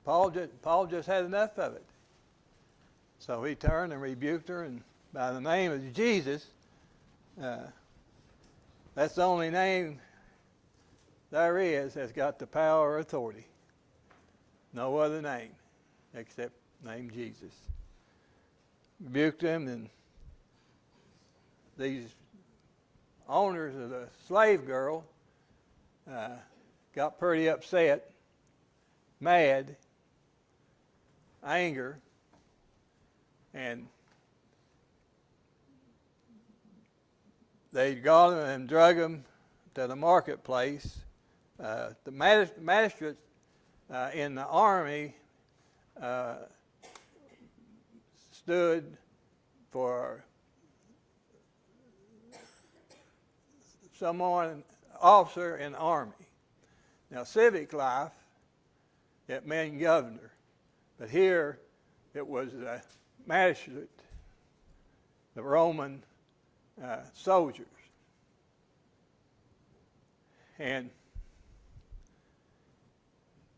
Paul just had enough of it. So he turned and rebuked her, and by the name of Jesus, that's the only name there is that's got the power or authority. No other name except name Jesus. Rebuked him, and these owners of the slave girl got pretty upset, mad, anger, and they got him and drug him to the marketplace. The magistrates in the army stood for someone, officer in the army. Now, civic life, it meant governor. But here, it was the magistrate, the Roman soldiers. And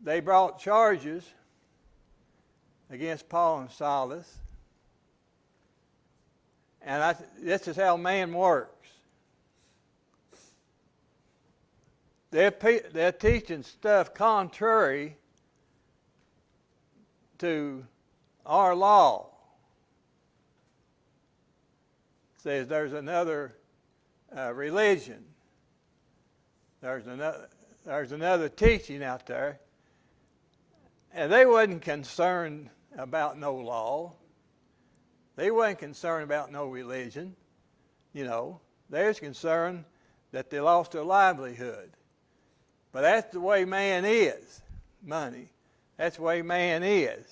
they brought charges against Paul and Silas. And this is how man works. They're teaching stuff contrary to our law. It says there's another religion. There's another teaching out there. And they wasn't concerned about no law. They wasn't concerned about no religion. You know, they was concerned that they lost their livelihood. But that's the way man is, money. That's the way man is.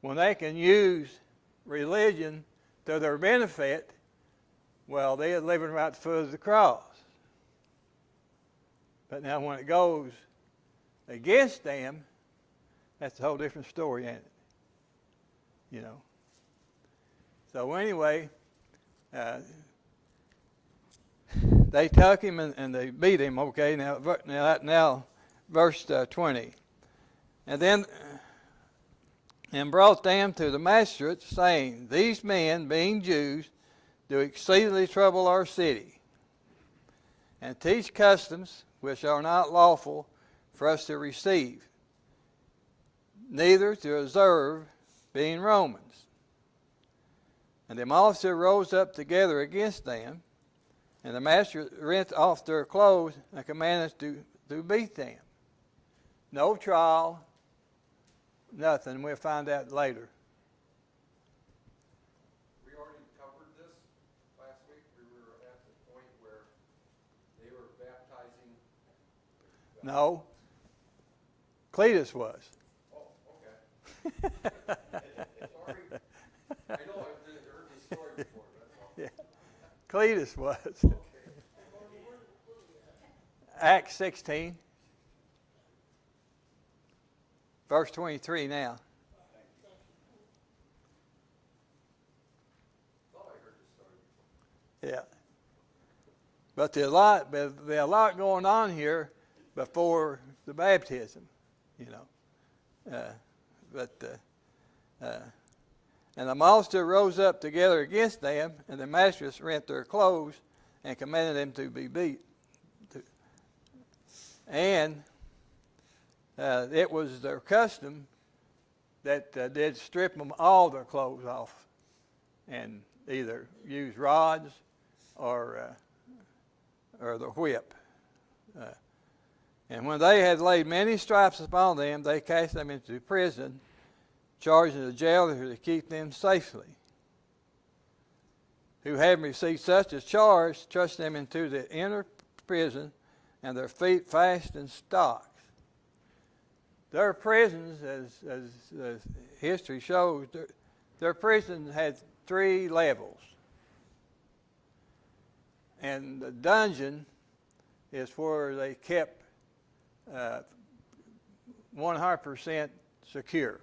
When they can use religion to their benefit, well, they're living right at the foot of the cross. But now when it goes against them, that's a whole different story, ain't it? You know. So anyway, they took him and they beat him. Okay, now verse 20. And brought them to the magistrates, saying, These men, being Jews, do exceedingly trouble our city, and teach customs which are not lawful for us to receive, neither to observe, being Romans. And them also rose up together against them, and the master rent off their clothes and commanded us to beat them. No trial, nothing. We'll find out later. We already covered this last week. We were at the point where they were baptizing. No. Cletus was. Oh, okay. Sorry. I know I've heard this story before. That's all. Yeah. Cletus was. Okay. Acts 16. Verse 23 now. Thought I heard this story before. Yeah. But there's a lot going on here before the baptism, you know. And the multitude rose up together against them, and the magistrates rent their clothes and commanded them to be beat. And it was their custom that they'd strip them all their clothes off and either use rods or the whip. And when they had laid many stripes upon them, they cast them into prison, charging the jailer to keep them safely. Who having received such a charge, thrust them into the inner prison, and their feet fast in stocks. Their prisons, as history shows, their prisons had 3 levels. And the dungeon is where they kept 100% secure.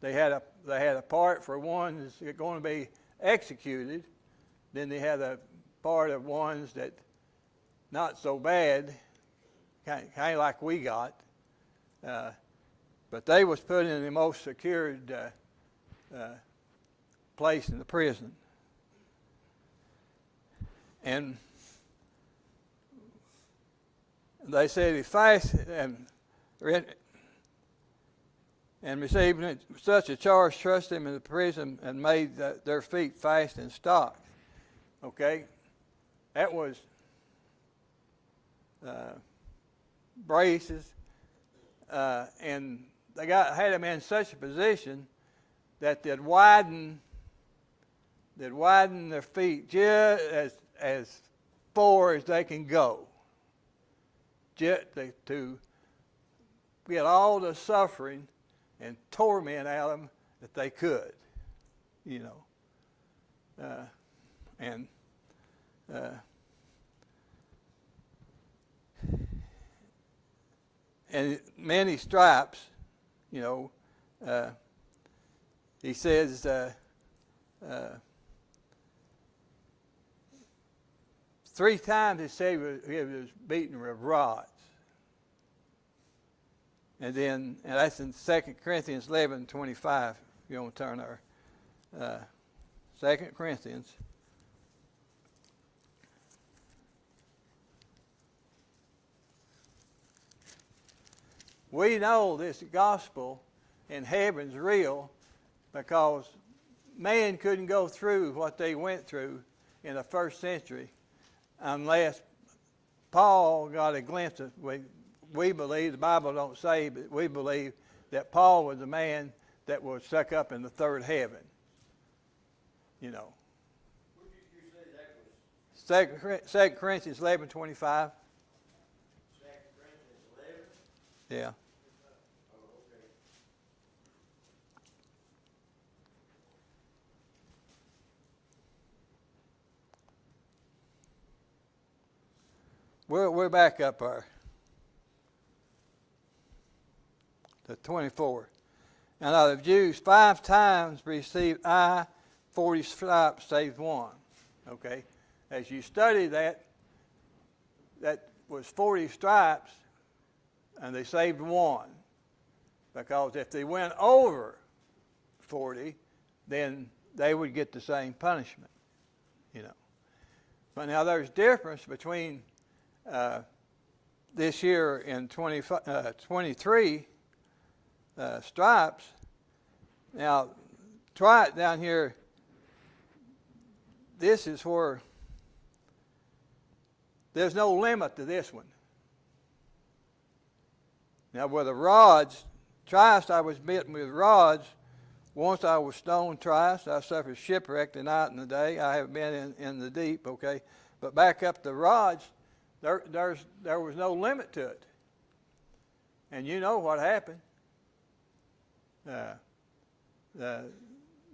They had a part for ones that are going to be executed. Then they had a part of ones that not so bad, kind of like we got. But they was put in the most secured place in the prison. And they said he fasted and receiving such a charge, trusted him in the prison and made their feet fast in stocks. Okay, that was braces, and they had him in such a position that they'd widen their feet just as far as they can go, just to get all the suffering and torment out of them that they could, you know. And many stripes, you know. He says 3 times he said he was beaten with rods. And that's in 2 Corinthians 11:25, if you want to turn there. 2 Corinthians. We know this gospel in heaven's real because man couldn't go through what they went through in the first century unless Paul got a glimpse of. We believe, the Bible don't say, but we believe that Paul was the man that was stuck up in the third heaven. You know. What did you say that was? 2 Corinthians 11:25. 2 Corinthians 11? Yeah. Oh, okay. We're back up there. To 24. And out of the Jews 5 times received I 40 stripes save one. Okay? As you study that was 40 stripes and they saved one. Because if they went over 40, then they would get the same punishment. You know. But now there's difference between this year in 23 stripes. Now, try it down here. This is where there's no limit to this one. Now, with the rods, twice I was bitten with rods. Once I was stoned twice. I suffered shipwreck the night and the day. I have been in the deep, okay? But back up the rods, there was no limit to it. And you know what happened.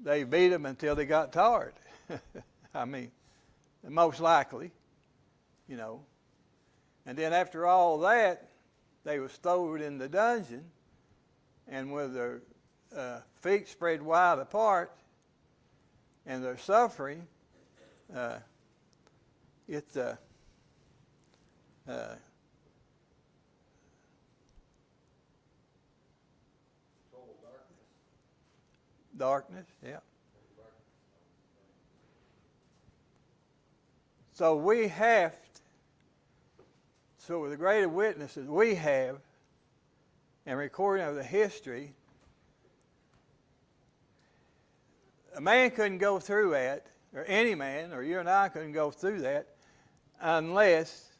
They beat them until they got tired. I mean, most likely, you know. And then after all that, they were stowed in the dungeon, and with their feet spread wide apart, and their suffering, it's darkness, yeah. So we have, so with the greater witnesses we have, and recording of the history, a man couldn't go through that, or any man, or you and I couldn't go through that, unless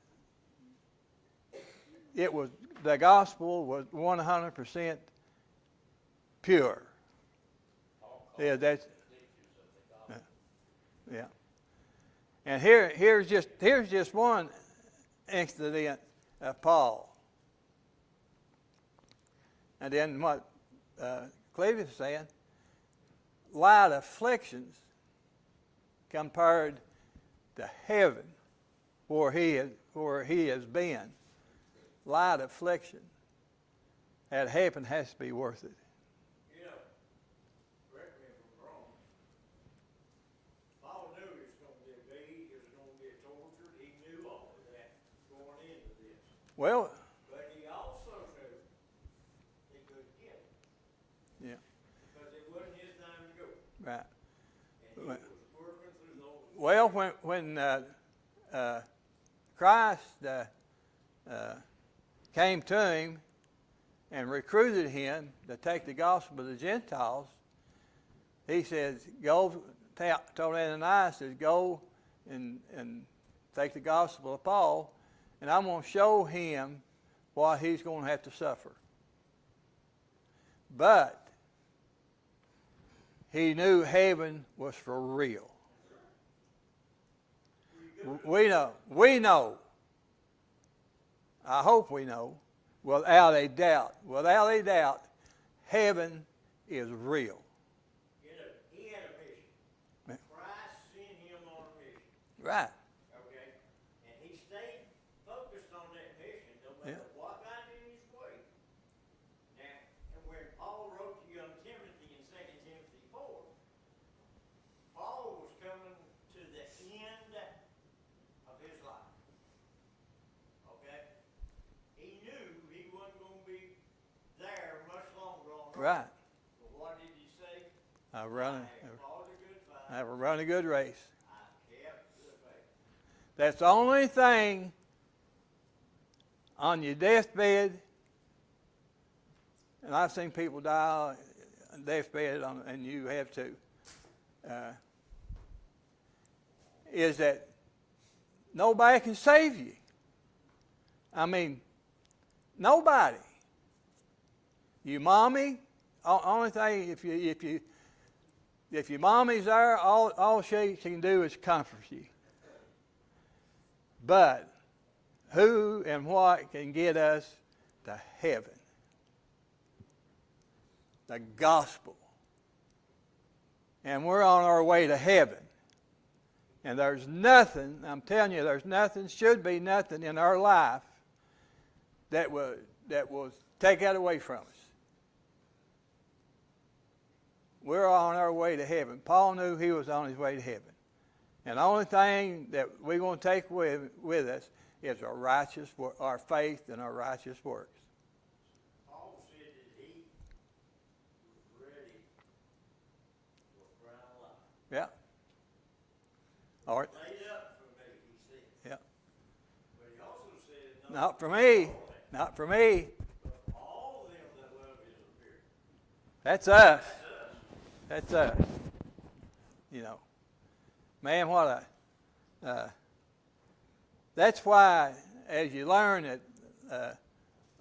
it was, the gospel was 100% pure. Yeah, that's, yeah. And here's just one incident of Paul. And then what Cleveland is saying, light afflictions compared to heaven, where he has been. Light affliction. That heaven has to be worth it. Well, but he also knew Well, when Christ came to him and recruited him to take the gospel to the Gentiles, he says, go, told Ananias, says, go and take the gospel of Paul, and I'm going to show him what he's going to have to suffer. But he knew heaven was for real. We know, I hope we know, without a doubt, heaven is real. He had a mission. Christ sent him on a mission. Right. Okay? And he stayed focused on that mission no matter what got in his way. Now, and when Paul wrote to young Timothy in 2 Timothy 4, Paul was coming to the end of his life. Okay? He knew he wasn't going to be there much longer on earth. Right. But what did he say? I've I've run a good race. I kept the faith. That's the only thing on your deathbed, and I've seen people die on deathbed, and you have too, is that nobody can save you. I mean, nobody. Your mommy, only thing, if your mommy's there, all she can do is comfort you. But who and what can get us to heaven? The gospel. And we're on our way to heaven. And there's nothing, I'm telling you, there's nothing, should be nothing in our life that will take that away from us. We're on our way to heaven. Paul knew he was on his way to heaven. And the only thing that we're going to take with us is our faith and our righteous works. Paul said that he was ready for crown of life. Yeah. All right. Laid up for me, he said. Yeah. But he also said, Not for me. Not for me. but all of them that love his appearing. That's us. That's us. You know. Man, what that's why, as you learn that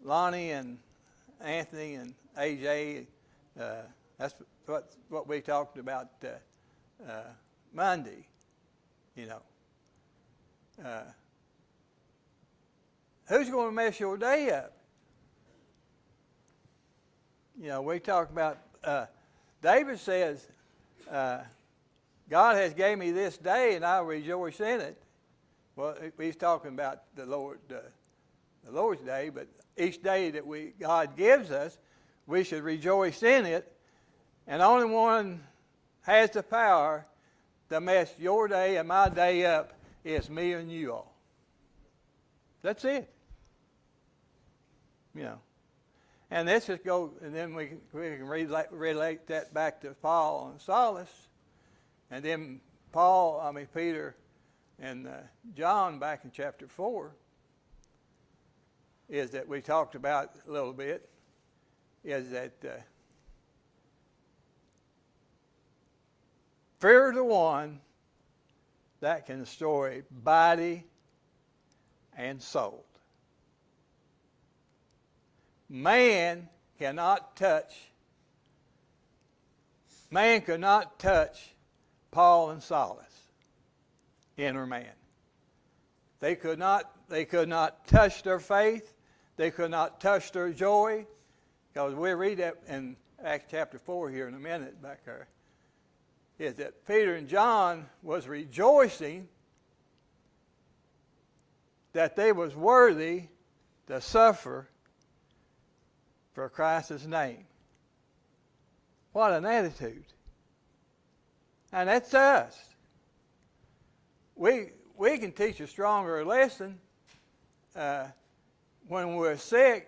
Lonnie and Anthony and AJ, that's what we talked about Monday. You know, who's going to mess your day up? You know, we talk about. David says, God has gave me this day, and I rejoice in it. Well, he's talking about the Lord's day, but each day that God gives us, we should rejoice in it. And only one has the power to mess your day and my day up is me and you all. That's it. You know. And let's just go, and then we can relate that back to Paul and Silas. And then Peter and John back in chapter 4 is that we talked about a little bit, is that fear the one that can destroy body and soul. Man could not touch Paul and Silas, inner man. They could not touch their faith. They could not touch their joy. Because we read that in Acts chapter 4 here in a minute back there. Is that Peter and John was rejoicing that they was worthy to suffer for Christ's name. What an attitude. And that's us. We can teach a stronger lesson when we're sick,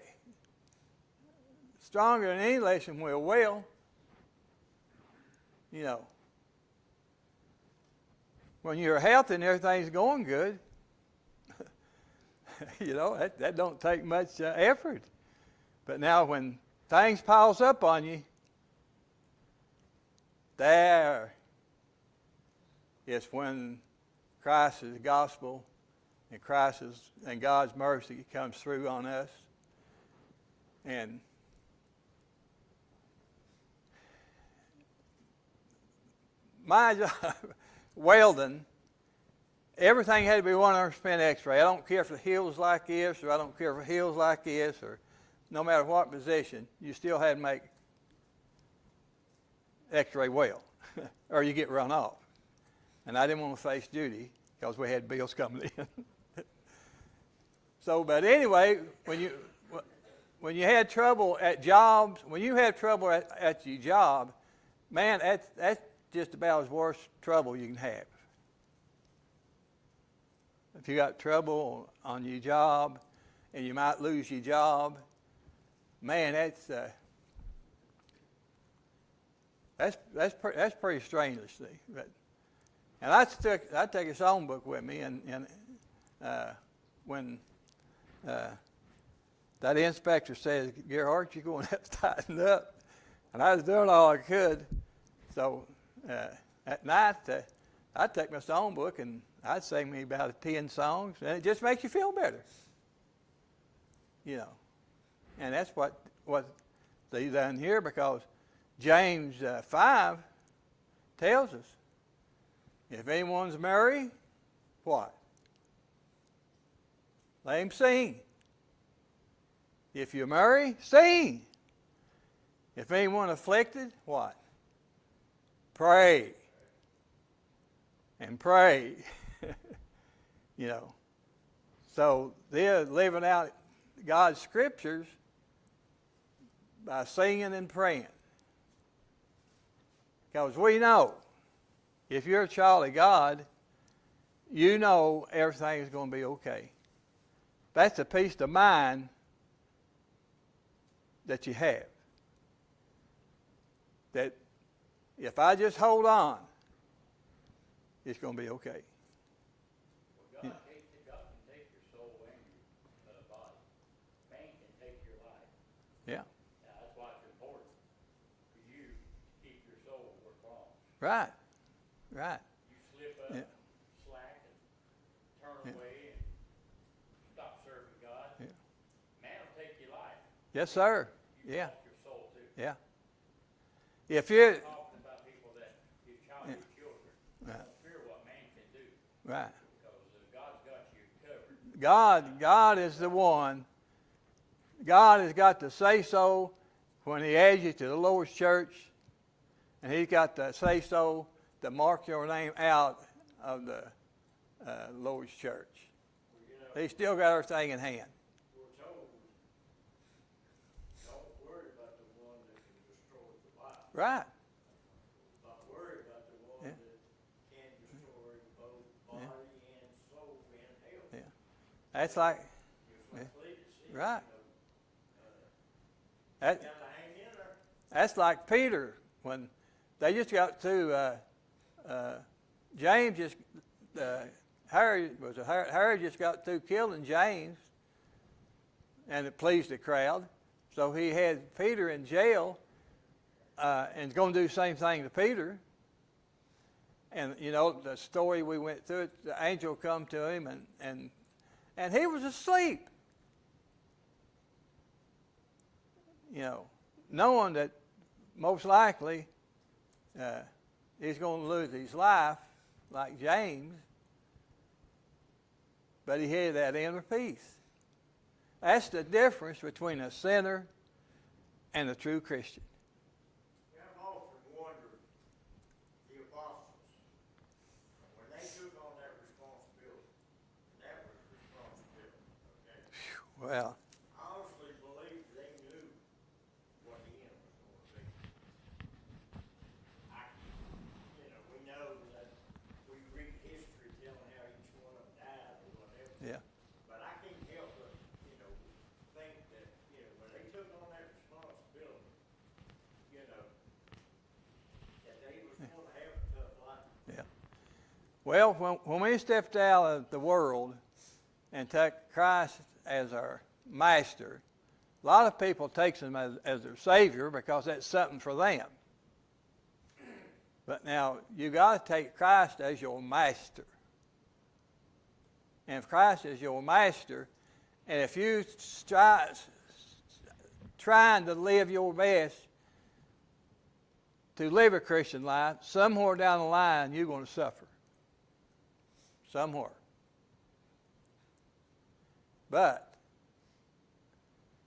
stronger than any lesson we're well. You know. when you're healthy and everything's going good, you know, that don't take much effort. But now when things piles up on you, there is when Christ's gospel and Christ's and God's mercy comes through on us. And my job, welding, everything had to be 100% X-ray. I don't care if the heel's like this, or I don't care if the heel's like this, or no matter what position, you still had to make X-ray weld, or you get run off. And I didn't want to face duty because we had bills coming in. So, but anyway, when you had trouble at jobs, when you have trouble at your job, man, that's just about as worst trouble you can have. If you got trouble on your job and you might lose your job, man, that's pretty strange to see. But, and I take a songbook with me, and when that inspector says, "Gerhard, you're going to have to tighten up," and I was doing all I could. So at night, I'd take my songbook and I'd sing me about 10 songs, and it just makes you feel better, you know. And that's what they done here, because James 5 tells us, if anyone's married, what? Let him sing. If you're married, sing. If anyone afflicted, what? Pray. And pray. You know. So they're living out God's scriptures by singing and praying. Because we know, if you're a child of God, you know everything is going to be okay. That's a peace of mind that you have. That if I just hold on, it's going to be okay. Well, God can take your soul and your body. Man can take your life. Yeah. That's why it's important for you to keep your soul where it belongs. Right. Right. You slip up, slack, and turn away and stop serving God. Yeah. Man will take your life. Yes, sir. You Yeah. lost your soul too. Yeah. If you're I'm talking about people that you child your children. Right. Don't fear what man can do. right. Because God's got you covered. God is the one. God has got to say so when he adds you to the Lord's church, and he's got to say so to mark your name out of the Lord's church. Well, you know, He's still got everything in hand. we're told, don't worry about the one that can destroy the body, Right. but worry about the one Yeah. that can destroy both body and soul and health. Yeah. That's like, Just like Cletus said, Right. you that, gotta hang in there. that's like Peter, when they just got to, James just, Harry just got through killing James, and it pleased the crowd. So he had Peter in jail, and going to do the same thing to Peter. And you know the story we went through. The angel come to him, and he was asleep. You know, knowing that most likely he's going to lose his life, like James. But he had that inner peace. That's the difference between a sinner and a true Christian. Yeah, I've often wondered, the apostles, when they took on that responsibility, okay? Well, I honestly believe they knew what the end was going to be. We know that we read history telling how each one of them died or whatever. yeah. But I can't help but, think that, when they took on that responsibility, that they was going to have a tough life. Yeah. Well, when we stepped out of the world and took Christ as our master, a lot of people take him as their savior because that's something for them. But now you got to take Christ as your master. And if Christ is your master, and if you trying to live your best to live a Christian life, somewhere down the line you're going to suffer. Somewhere. But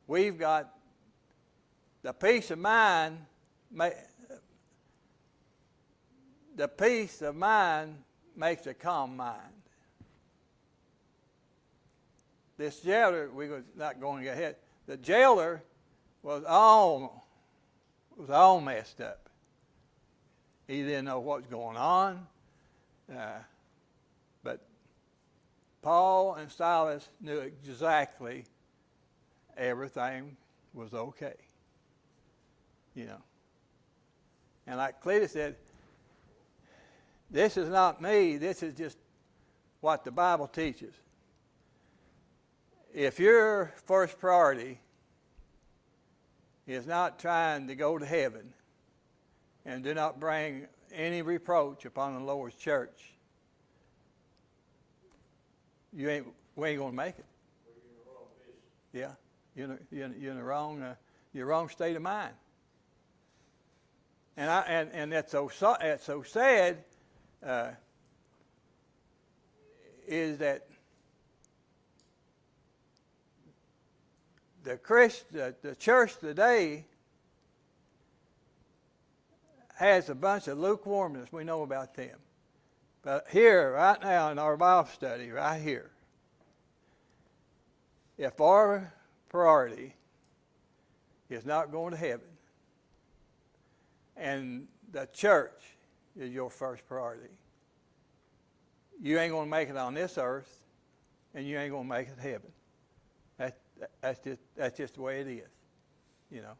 we've got the peace of mind. The peace of mind makes a calm mind. This jailer, we was not going ahead. The jailer was all messed up. He didn't know what was going on. But Paul and Silas knew exactly everything was okay. You know. And like Cletus said, this is not me, this is just what the Bible teaches. If your first priority is not trying to go to heaven and do not bring any reproach upon the Lord's church, we ain't going to make it. Yeah, you're in the wrong state of mind. And that's so sad. Is that the church today has a bunch of lukewarmness. We know about them. But here, right now in our Bible study, right here, if our priority is not going to heaven and the church is your first priority, you ain't going to make it on this earth, and you ain't going to make it to heaven. That's just the way it is, you know.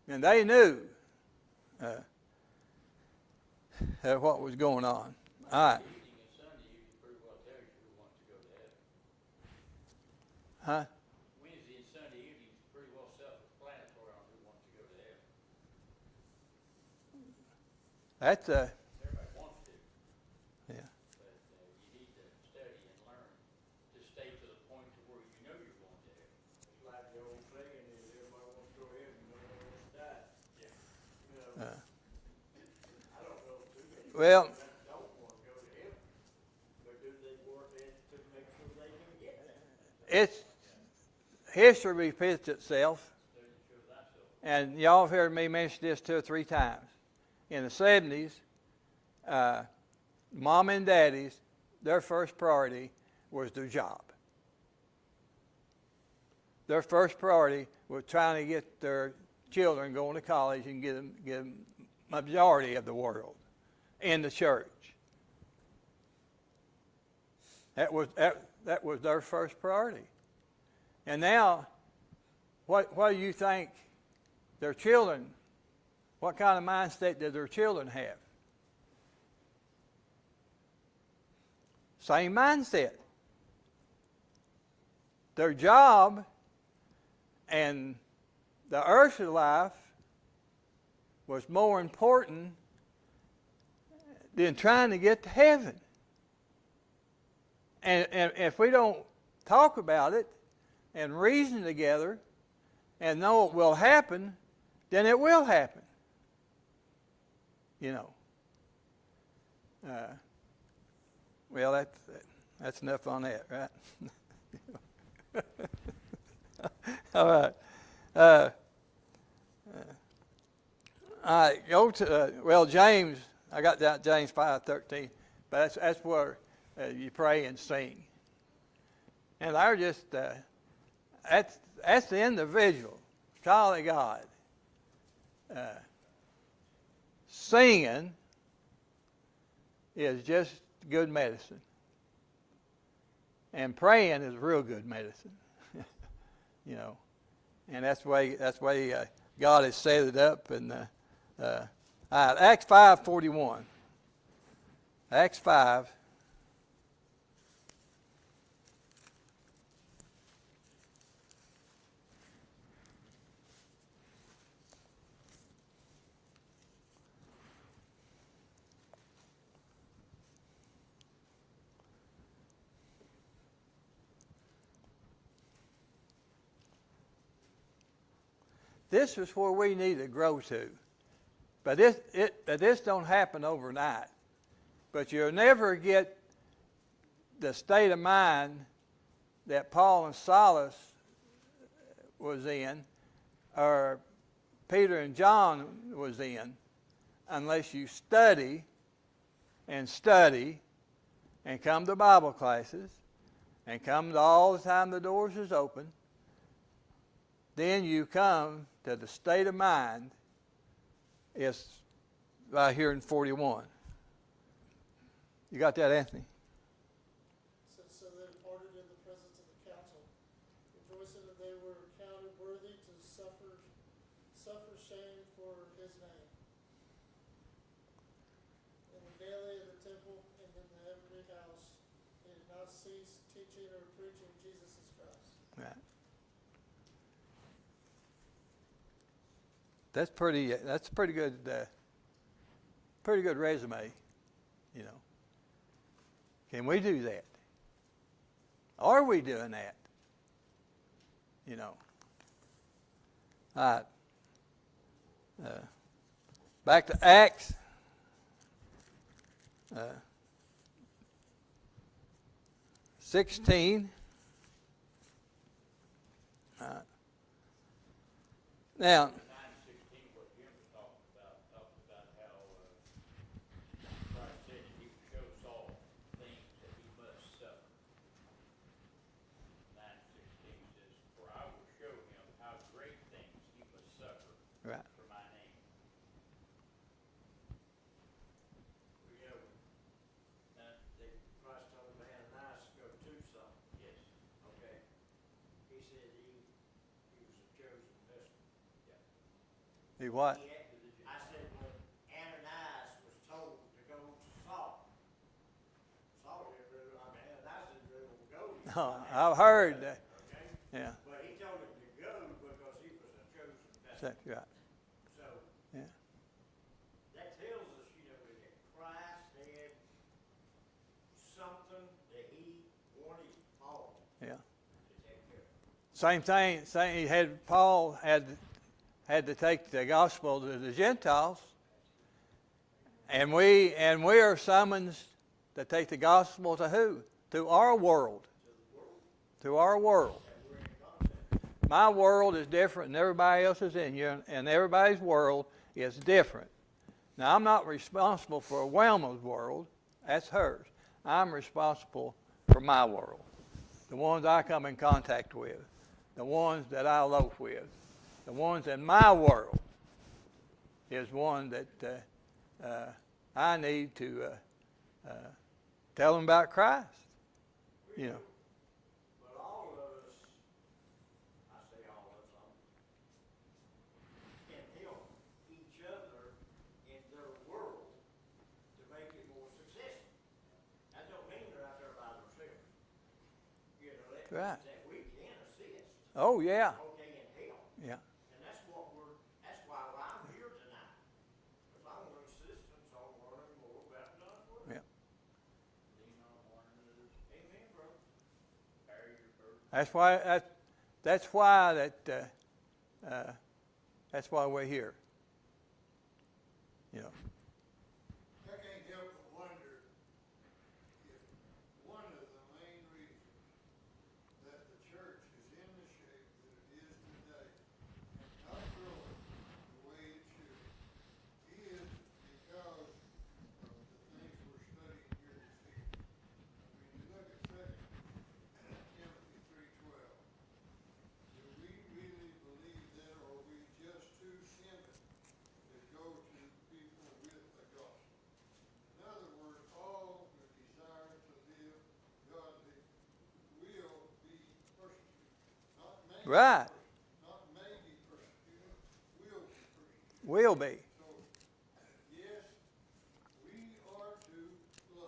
And they knew what was going on. All right. Huh? Wednesday and Sunday evening is pretty well self-explanatory on who wants to go to heaven. That's Everybody wants to. yeah. But you need to study and learn to stay to the point to where you know you're going to heaven. It's like the old saying is everybody wants to go to heaven, nobody wants to die. Yeah. You know, I don't know too many Well, people that don't want to go to heaven, but do they work at to make sure they can get there? it's history repeats itself, and y'all have heard me mention this 2 or 3 times. In the 70s, mom and daddies, their first priority was their job. Their first priority was trying to get their children going to college and get them majority of the world in the church. That was their first priority. And now, what do you think their children, what kind of mindset do their children have? Same mindset. Their job and the earthly life was more important than trying to get to heaven. And if we don't talk about it and reason together and know it will happen, then it will happen. You know. Well, that's enough on that, right? All right. All right, go to, James, I got down James 5:13, but that's where you pray and sing. And they're just, that's the individual, child of God. Singing is just good medicine. And praying is real good medicine. You know. And that's the way God has set it up. And Acts 5:41. Acts 5. This is where we need to grow to. But this don't happen overnight. But you'll never get the state of mind that Paul and Silas was in, or Peter and John was in, unless you study and come to Bible classes and come to all the time the doors is open. Then you come to the state of mind is right here in 41. You got that, Anthony? So they departed in the presence of the council, rejoicing that they were counted worthy to suffer shame for his name. And daily in the temple and in the every house, they did not cease teaching or preaching Jesus as Christ. Right. That's a pretty good resume, you know. Can we do that? Are we doing that? You know. All right. Back to Acts. 16. Now, 9:16, what Jim was talked about how Christ said that he would show Saul things that he must suffer. 9:16 says, "For I will show him how great things he must suffer right. for my name." You know, Christ told Ananias to go to something. Yes. Okay. He said he was a chosen vessel. He what? I said when Ananias was told to go to Saul, Saul didn't really, Ananias didn't really go. Oh, I've heard that. Okay? Yeah. But he told him to go because he was a chosen vessel. That's right. So Yeah. that tells us, you know, that Christ had something that he wanted Paul Yeah. to take care of. Same thing. He had Paul had to take the gospel to the Gentiles, and we are summoned to take the gospel to who? To our world. To our world. My world is different than everybody else's in here, and everybody's world is different. Now, I'm not responsible for Wilma's world. That's hers. I'm responsible for my world. The ones I come in contact with. The ones that I loaf with. The ones in my world is one that I need to tell them about Christ. You know. But all of us, I say all of us, can help each other in their world to make it more successful. That don't mean they're out there by themselves. You know, that Right. means that we can assist, Oh, yeah. okay, and help. Yeah. And that's why I'm here tonight. Because I want assistance on learning more about God's word. Yeah. Lean on one another, Amen, bro. carry your burden. That's why we're here. You know. I can't help but wonder if one of the main reasons that the church is in the shape that it is today and not growing the way it should is because of the things we're studying here this evening. I mean, you look at 2 Timothy 3:12. Do we really believe that, or are we just too timid to go to people with the gospel? In other words, all who desire to live godly will be persecuted. Not may be Right. Not may be persecuted, will be persecuted. Will be. So, yes, we are to love.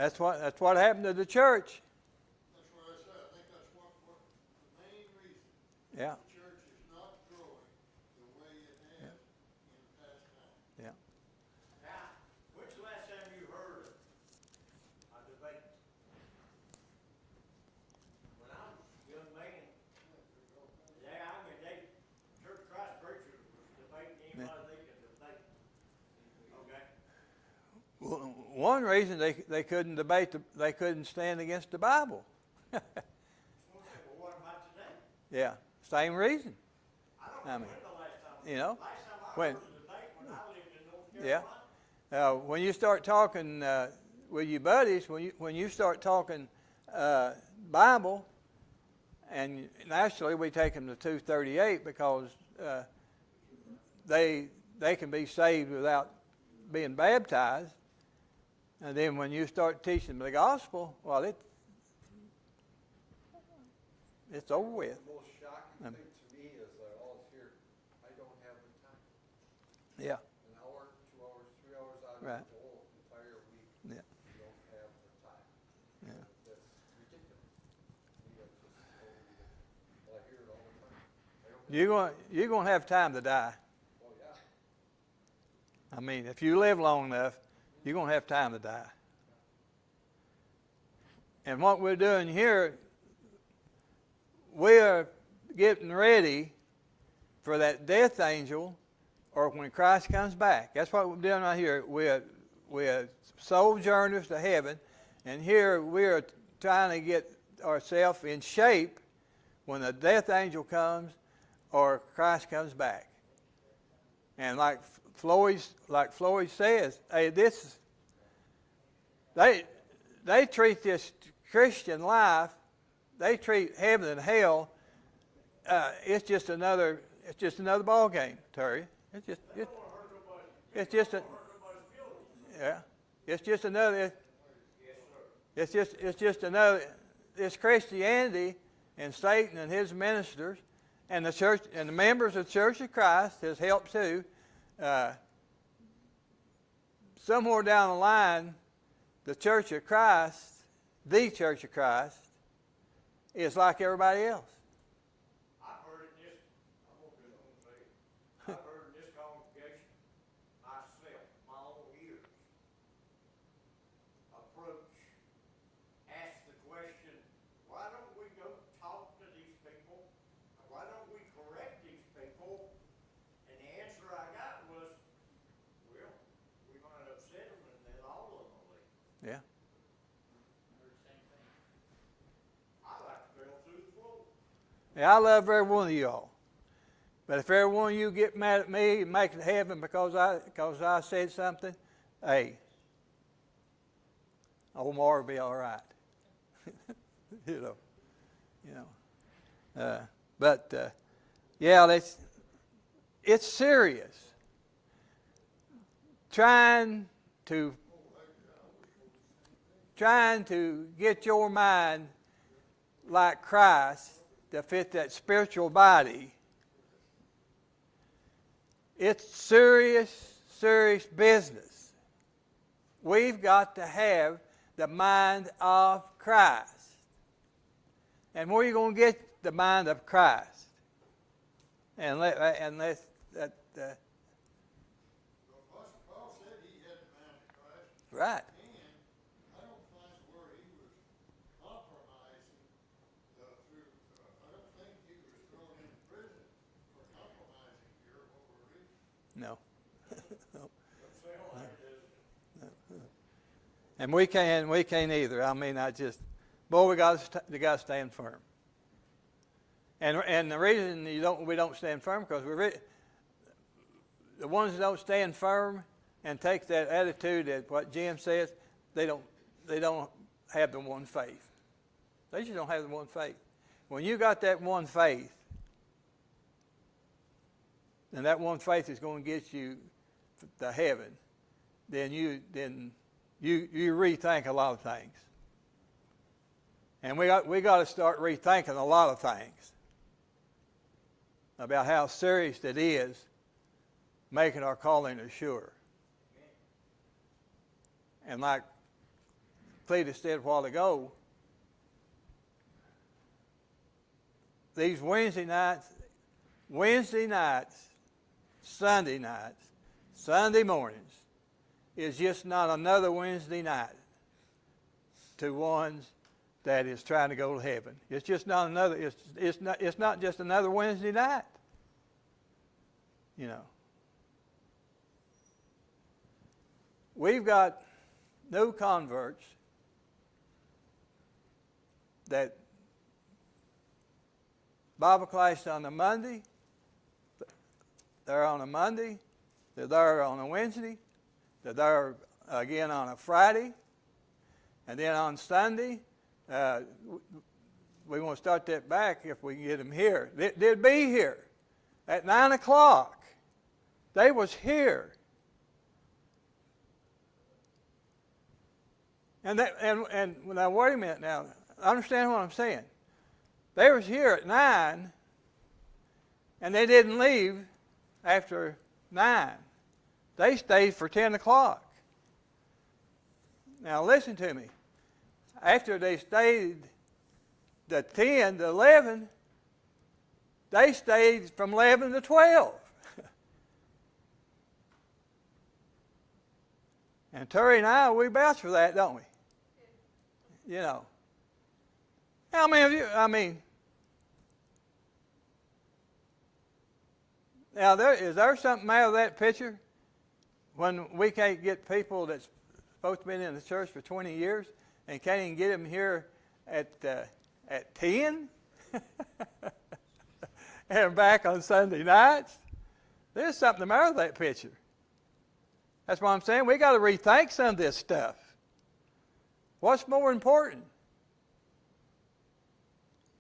That's what happened to the church. That's what I said. I think that's what the main reason Yeah, the church is not growing the way it has in past times. yeah. Now, when's the last time you heard a debate? When I was a young man, yeah, I mean, Church of Christ preachers was debating anybody they could debate. Okay? Well, one reason they couldn't debate, they couldn't stand against the Bible. Well, what about today? Yeah, same reason. I don't I know mean, when the last time. you know, Last time I when- heard a debate when I lived in North Yeah. Carolina. When you start talking with your buddies, when you start talking Bible, and naturally we take them to 238 because they can be saved without being baptized. And then when you start teaching them the gospel, well, it's over with. The most shocking thing to me is I always hear, I don't have the time. Yeah, An hour, 2 hours, 3 hours out of Right. the whole entire week. Yeah. You don't have the time. yeah. That's ridiculous. To me, that's just totally ridiculous. Well, I hear it all the time. I don't have, You're going to have time to die. oh, yeah. I mean, if you live long enough, you're going to have time to die. And what we're doing here, we're getting ready for that death angel or when Christ comes back. That's what we're doing right here. We're sojourners to heaven, and here we're trying to get ourselves in shape when the death angel comes or Christ comes back. And like Floyd says, hey, they treat this Christian life, they treat heaven and hell. It's just another ball game, Terry. It's just another. It's Christianity and Satan and his ministers and the church and the members of the Church of Christ has helped too. Somewhere down the line, the Church of Christ, is like everybody else. I've heard in this, I'm gonna do it on faith. I've heard in this congregation, myself, my own ears, approach, ask the question, why don't we go talk to these people? Why don't we correct these people? And the answer I got was, well, we might upset them and then all of them will leave. Yeah. Heard the same thing. I like to fell through the floor. Yeah, I love every one of y'all. But if every one of you get mad at me and make it heaven because I said something, hey, Omar will be all right. you know. Yeah, it's serious. Trying to get your mind like Christ to fit that spiritual body. It's serious business. We've got to have the mind of Christ. And where are you going to get the mind of Christ? But Paul said he had the mind of Christ. Right. And I don't find where he was compromising through, I don't think he was thrown in prison for compromising here what we're reading. No. Don't say all that, does it? And we can't either. I mean, we got to stand firm. And the reason we don't stand firm because the ones that don't stand firm and take that attitude that what Jim says, they don't have the one faith. They just don't have the one faith. When you got that one faith, and that one faith is going to get you to heaven, then you rethink a lot of things. And we got to start rethinking a lot of things about how serious it is making our calling assured. And like Cletus said a while ago, these Wednesday nights, Sunday nights, Sunday mornings is just not another Wednesday night to ones that is trying to go to heaven. It's just not another. It's not just another Wednesday night. You know. We've got new converts that Bible class on a Monday. They're on a Monday. They're there on a Wednesday. They're there again on a Friday. And then on Sunday, we want to start that back if we can get them here. They'd be here at 9 o'clock. They was here. And now wait a minute now. Understand what I'm saying. They was here at 9, and they didn't leave after 9. They stayed for 10 o'clock. Now listen to me. After they stayed the 10 to 11, they stayed from 11 to 12. And Terry and I, we vouch for that, don't we? You know. How many of you, now is there something out of that picture when we can't get people that's supposed to be in the church for 20 years and can't even get them here at 10 and back on Sunday nights? There's something the matter with that picture. That's what I'm saying. We got to rethink some of this stuff. What's more important?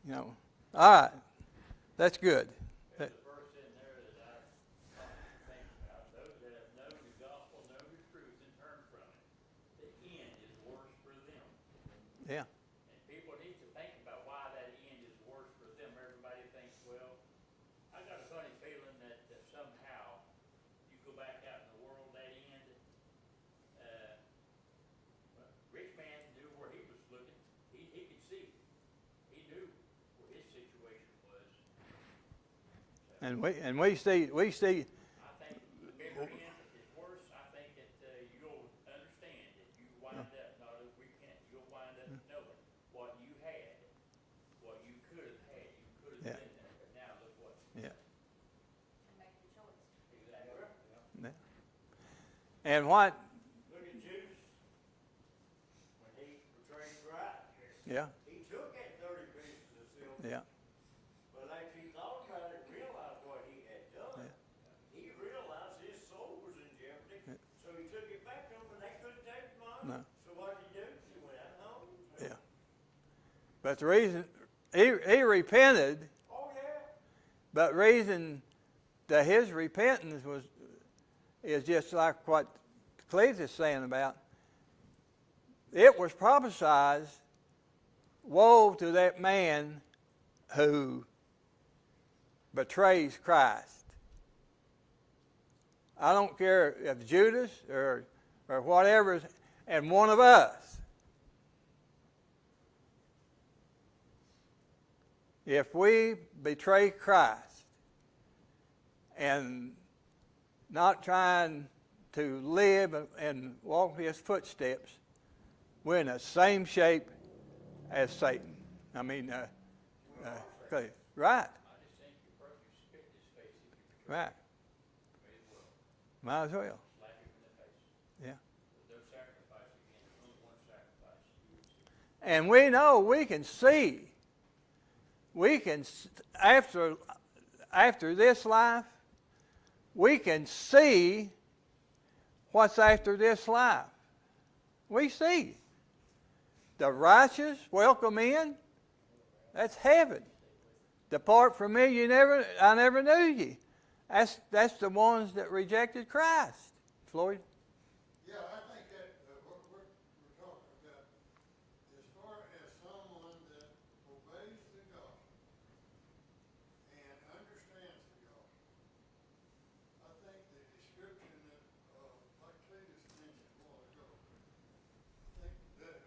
You know. All right. That's good. There's a verse in there that I think about. Those that have known the gospel, know the truth, and turn from it. The end is worse for them. Yeah. And people need to think about why that end is worse for them. Everybody thinks, well, I got a funny feeling that somehow you go back out in the world, that end, rich man knew where he was looking. He could see. He knew where his situation was. And we see I think the bigger end is worse. I think that you'll understand that you wind up not only repent, you'll wind up knowing what you had, what you could have had. You could have been there, but now look what. yeah. And make the choice. Exactly. And what? Look at Judas. When he betrayed Christ, Yeah. he took that 30 pieces of silver. Yeah. But after he thought about it and realized what he had done, he realized his soul was in jeopardy. So he took it back to them, and they couldn't take the money. No. So what did he do? He went out home. Yeah. But the reason he repented, Oh, yeah. but reason that his repentance is just like what Cletus is saying about. It was prophesied, woe to that man who betrays Christ. I don't care if Judas or whatever, and one of us. If we betray Christ and not trying to live and walk his footsteps, we're in the same shape as Satan. I mean, right. I just think you probably spit his face if you betray Right. him. May as well. Might as well. Slap him in the face. Yeah. There's no sacrifice again. There's only one sacrifice. You would see. And we know we can see. We can, after this life, we can see what's after this life. We see. The righteous welcome in. That's heaven. Depart from me, I never knew ye. That's the ones that rejected Christ. Floyd? Yeah, I think that what we're talking about, as far as someone that obeys the gospel and understands the gospel, I think the description that, like Cletus mentioned a while ago, I think that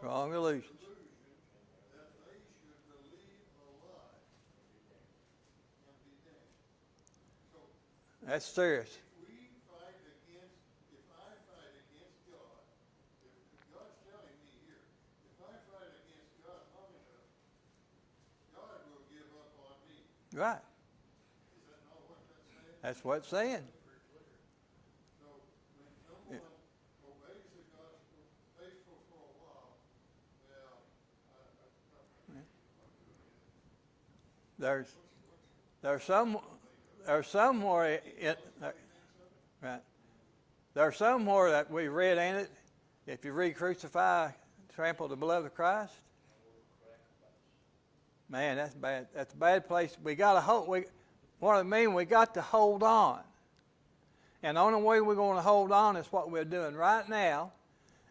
Wrong illusions. that they should believe a lie and be damned. So That's serious. if I fight against God, if God's telling me here, if I fight against God long enough, God will give up on me. Right. Is that not what that's saying? That's what it's saying. So when someone obeys the gospel faithful for a while, well, There's somewhere right. There's somewhere that we read in it. If you read crucify, trample the blood of Christ. Man, that's bad. That's a bad place. We got to hold. What I mean, we got to hold on. And the only way we're going to hold on is what we're doing right now,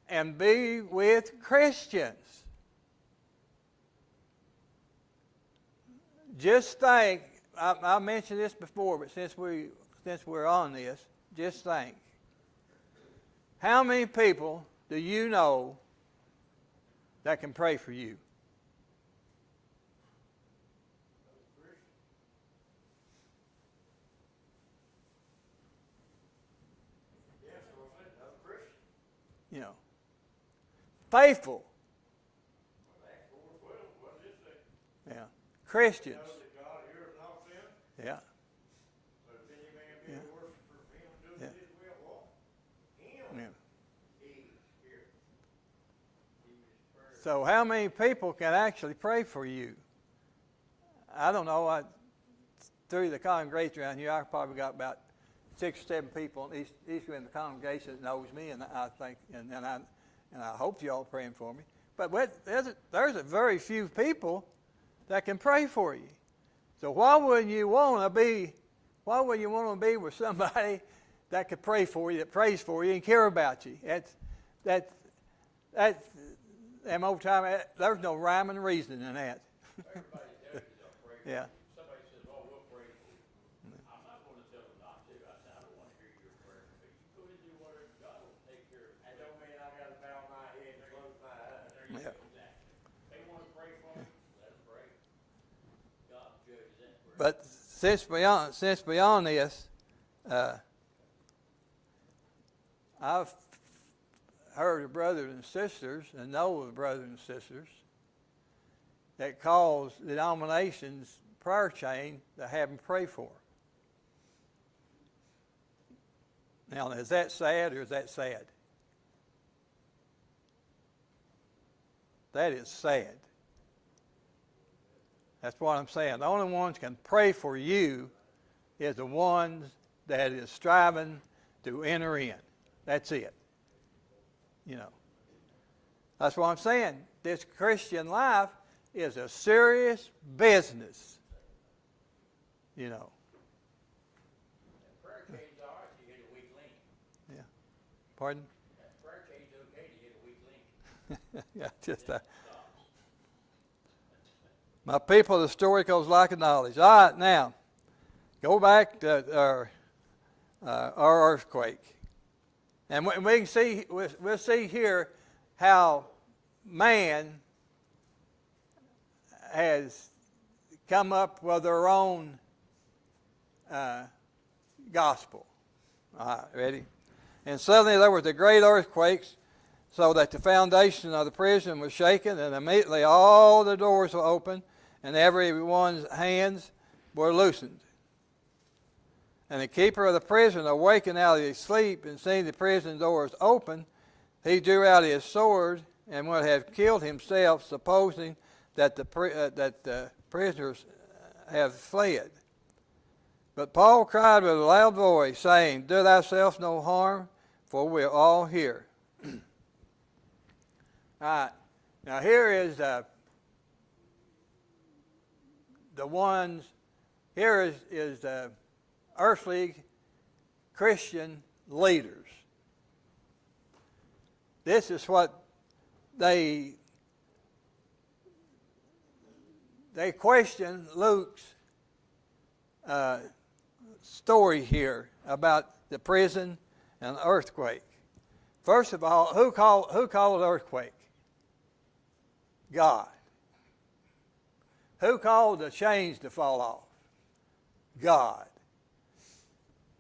and be with Christians. Just think. I mentioned this before, but since we're on this, just think. How many people do you know that can pray for you? Yes, so I said, another Christian. You know, faithful. Acts 4:12, what does it say? Yeah, Christians. Know that God heareth not sin, Yeah, but if any man be Yeah. a worshiper of him, doeth Yeah. his will, what? Him yeah. he heareth. So how many people can actually pray for you? I don't know. Through the congregation around here, I probably got about 6 or 7 people each in the congregation that knows me, and I think, and I hope you all praying for me. But there's a very few people that can pray for you. So why wouldn't you want to be with somebody that could pray for you, that prays for you, and care about you? That's them old time. There's no rhyme and reason in that. Everybody tells you they'll pray for Yeah. you. Somebody says, "Oh, we'll pray for you." I'm not going to tell them not to. I said, "I don't want to hear your prayer, but you go ahead and do whatever. God will take care of it." That don't mean I gotta bow my head and close my eyes. There you Yeah. go, exactly. They want to pray for me, let them pray. God judges that prayer. But since beyond this, I've heard of brothers and sisters, and know of brothers and sisters, that cause denominations prayer chain to have them pray for. Now, is that sad or is that sad? That is sad. That's what I'm saying. The only ones can pray for you is the ones that is striving to enter in. That's it. You know. That's what I'm saying. This Christian life is a serious business. You know. That prayer chain's all right to hit a weak link. Yeah. Pardon? That prayer chain's okay to hit a weak link. Yeah, just Stops. my people, the story goes like a knowledge. All right, now, go back to our earthquake. And we can see, we'll see here how man has come up with their own gospel. All right, ready? And suddenly there was a great earthquake, so that the foundation of the prison was shaken, and immediately all the doors were opened, and everyone's hands were loosened. And the keeper of the prison, awakened out of his sleep and seeing the prison doors open, he drew out his sword and would have killed himself, supposing that the prisoners have fled. But Paul cried with a loud voice, saying, "Do thyself no harm, for we are all here." All right. Now here is the ones. Here is the earthly Christian leaders. This is what they question Luke's story here about the prison and the earthquake. First of all, who called earthquake? God. Who caused the chains to fall off? God.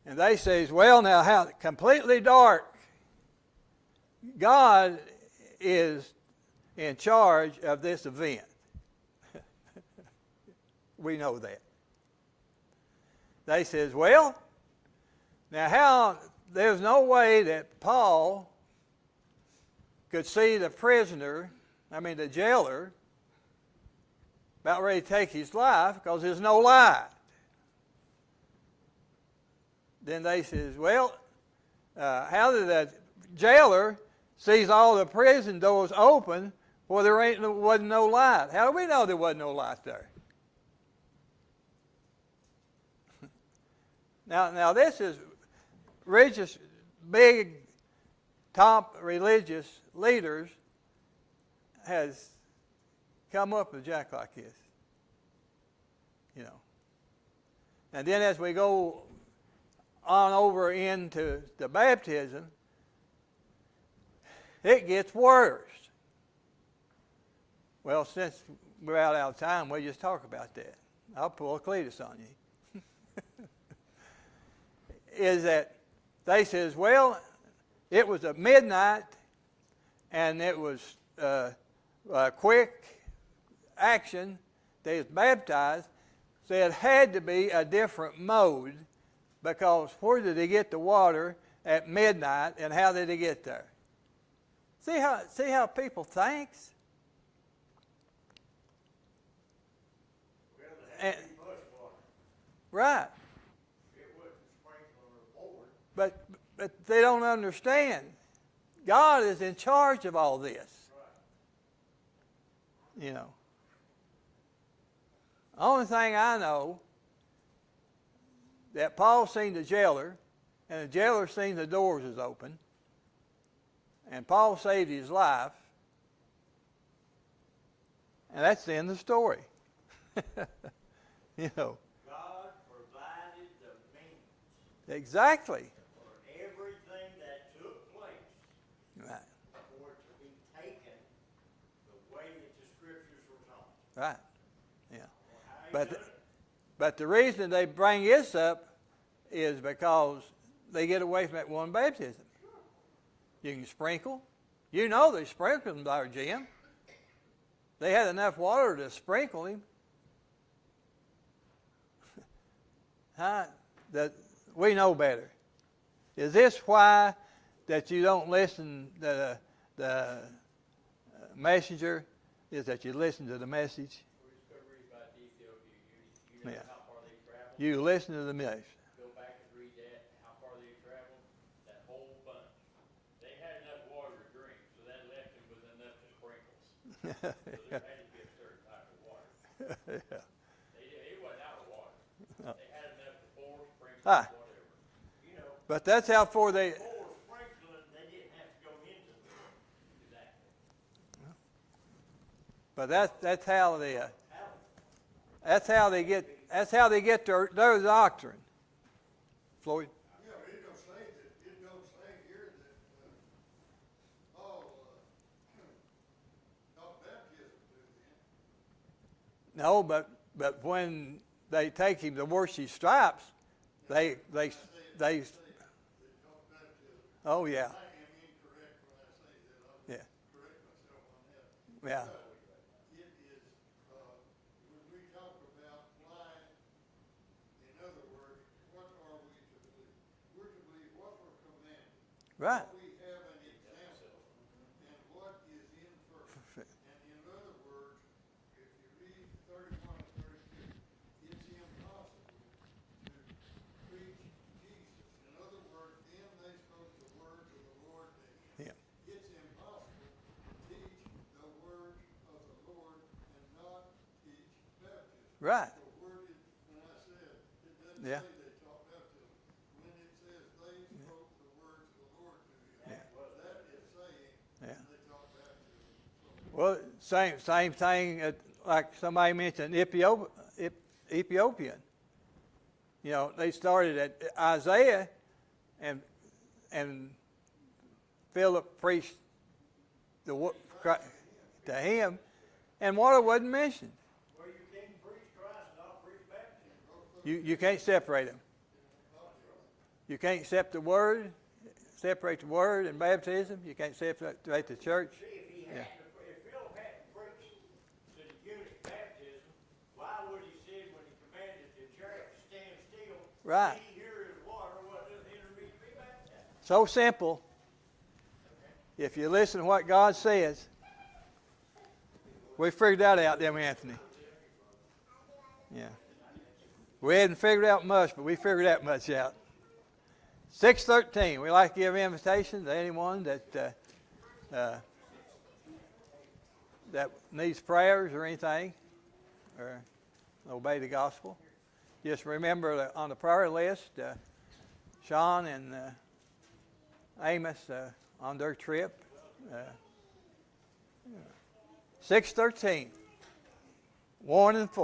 And they says, well, now how completely dark. God is in charge of this event. We know that. They says, well, now how, there's no way that Paul could see the prisoner, the jailer, about ready to take his life because there's no light. Then they says, well, how did the jailer sees all the prison doors open where there wasn't no light? How do we know there wasn't no light there? Now this is religious, big, top religious leaders has come up with jack like this. And then as we go on over into the baptism, it gets worse. Well, since we're out of time, we'll just talk about that. I'll pull a Cletus on you. Is that they says, well, it was at midnight, and it was a quick action. They was baptized. So it had to be a different mode, because where did they get the water at midnight, and how did they get there? See how people thinks? Well, they had to be bush water. Right. It wasn't sprinkler or board. But they don't understand. God is in charge of all this. Right. Only thing I know, that Paul seen the jailer, and the jailer seen the doors was open, and Paul saved his life, and that's the end of the story. God provided the means Exactly. for everything that took place Right. for it to be taken the way that the scriptures were taught. Right. Yeah. How he But done it. But the reason they bring this up is because they get away from that one baptism. You can sprinkle. You know they sprinkled him there, Jim. They had enough water to sprinkle him. That we know better. Is this why that you don't listen to the messenger? Is that you listen to the message? We just go read about Ethiopia. You know Yeah. how far they traveled. You listen to the message. Go back and read that, how far they traveled, that whole bunch. They had enough water to drink, so that left them with enough to sprinkles. So there had to be a certain type of water. Yeah. It wasn't out of water. They had enough to pour, sprinkle, Ah. whatever. You know, But that's how far they. before sprinkling, they didn't have to go into the Exactly. But that's how they. house. That's how they get their doctrine. Floyd. Yeah, but it don't say here that, Paul, taught baptism to them. No, but when they take him to wash his stripes, they They taught baptism. oh yeah, I am incorrect when I say that. I will Yeah. correct myself on that. yeah, But it is, when we talk about flying, in other words, what are we to believe? We're to believe what we're commanded. right, What we have an example, and what is inferred. And in other words, if you read 31 and 32, it's impossible to preach Jesus. In other words, then they spoke the words of the Lord to him. yeah, It's impossible to teach the words of the Lord and not teach baptism. right, The word is, when I said, it doesn't Yeah. say they taught baptism. When it says they spoke the words of the Lord to him, Yeah. that is saying yeah. they taught baptism. So Well, same thing. Like somebody mentioned, Ethiopian. They started at Isaiah, and Philip preached to him, And water wasn't mentioned. Well, you can't preach Christ and not preach baptism. You can't separate them. You can't separate the word and baptism. You can't separate the church. See, if he Yeah. hadn't, if Philip hadn't preached to the eunuch baptism, why would he say when he commanded the chariot to stand still? Right. He here is water, what does hinder me to be baptized? So simple. If you listen to what God says, we figured that out, didn't we, Anthony? Yeah. We hadn't figured out much, but we figured that much out. 6:13. We like to give invitations to anyone that needs prayers or anything, or obey the gospel. Just remember that on the prayer list, Sean and Amos on their trip. 6:13. Warning for